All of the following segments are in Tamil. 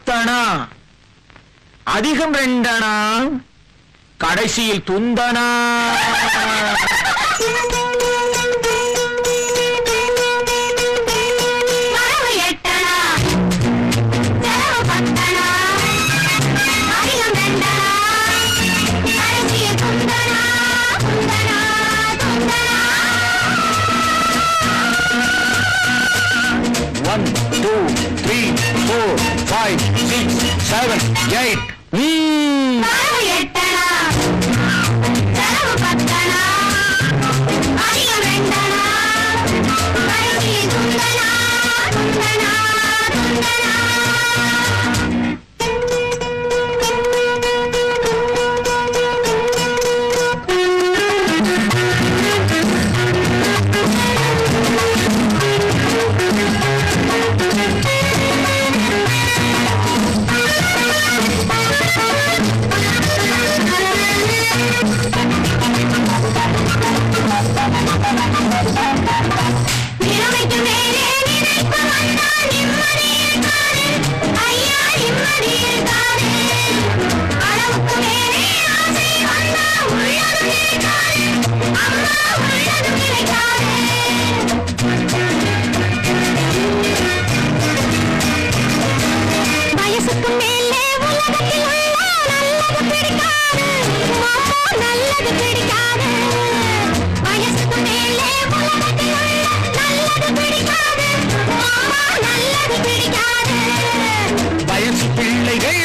பத்தனா, அதிகம் ரெண்டனா, கடைசியில் துந்தனா. One, two, three, four, five, six, seven, eight.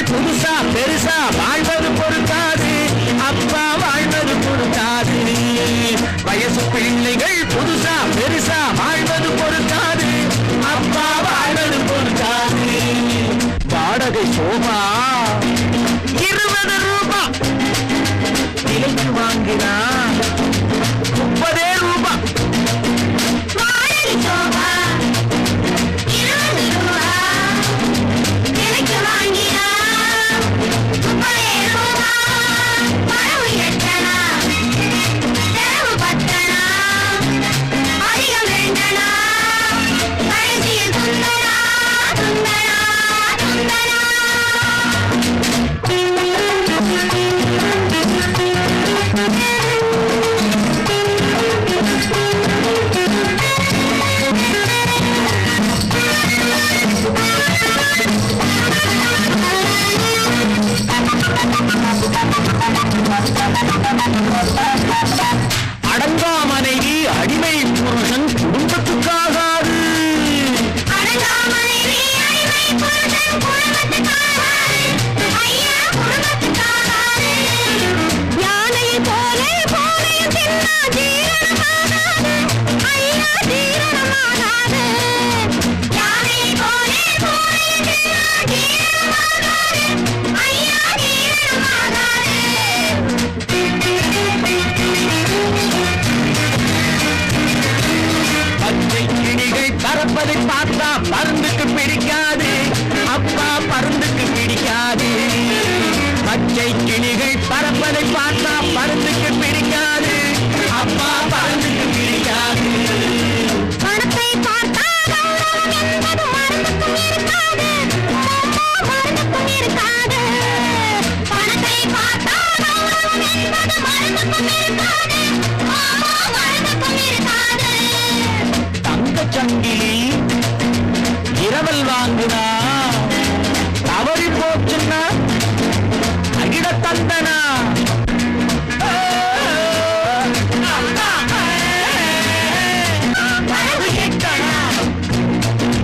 புதுசா பெருசா வாழ்வது பொறுக்காது, அப்பா வாழ்வது பொறுக்காது. வயசு பிள்ளைகள் புதுசா பெருசா வாழ்வது பொறுக்காது, அப்பா வாழ்வது பொறுக்காது. வாடகை சோபா 20 ரூபாய், விலைக்கு வாங்கினா 30 ரூபாய். வாடகை சோபா 20 ரூபாய், விலைக்கு வாங்கினா 30 ரூபாய். பணம் எட்டனா, செலவு பத்தனா, அதிகம் ரெண்டனா, கடைசியில் துந்தனா, துந்தனா, துந்தனா. அடங்கா மனைவி அடிமை புருஷன் குடும்பத்துக்காகாது. அடங்கா மனைவி அடிமை புருஷன் குடும்பத்துக்காகாது, ஐயா குடும்பத்துக்காகாது. யானையை போல போலையும் தின்னா ஜீரணமாகாது, ஐயா ஜீரணமாகாது. யானையை போல போலையும் தின்னா ஜீரணமாகாது, ஐயா ஜீரணமாகாது. பச்சை கிளிகள் பறப்பதை பார்த்தா பருந்துக்கு பிடிக்காது, அப்பா பருந்துக்கு பிடிக்காது. பச்சை கிளிகள் பறப்பதை பார்த்தா பருந்துக்கு பிடிக்காது, அப்பா பருந்துக்கு பிடிக்காது. பணத்தை பார்த்தா கௌரவம் என்பது மருந்துக்கும் இருக்காது, மருந்துக்கும் இருக்காது. பணத்தை பார்த்தா கௌரவம் என்பது மருந்துக்கும் இருக்காது, மருந்துக்கும் இருக்காது. சங்கிலி இரவல் வாங்குனா தவறி போச்சுன்னா அகிட தந்தனா. பணம் எட்டனா,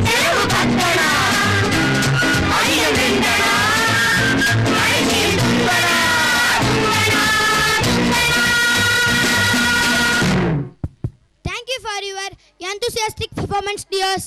செலவு பத்தனா, அதிகம் ரெண்டனா, கடைசியில் துந்தனா, துந்தனா, துந்தனா. Thank you for your enthusiastic performance, dears.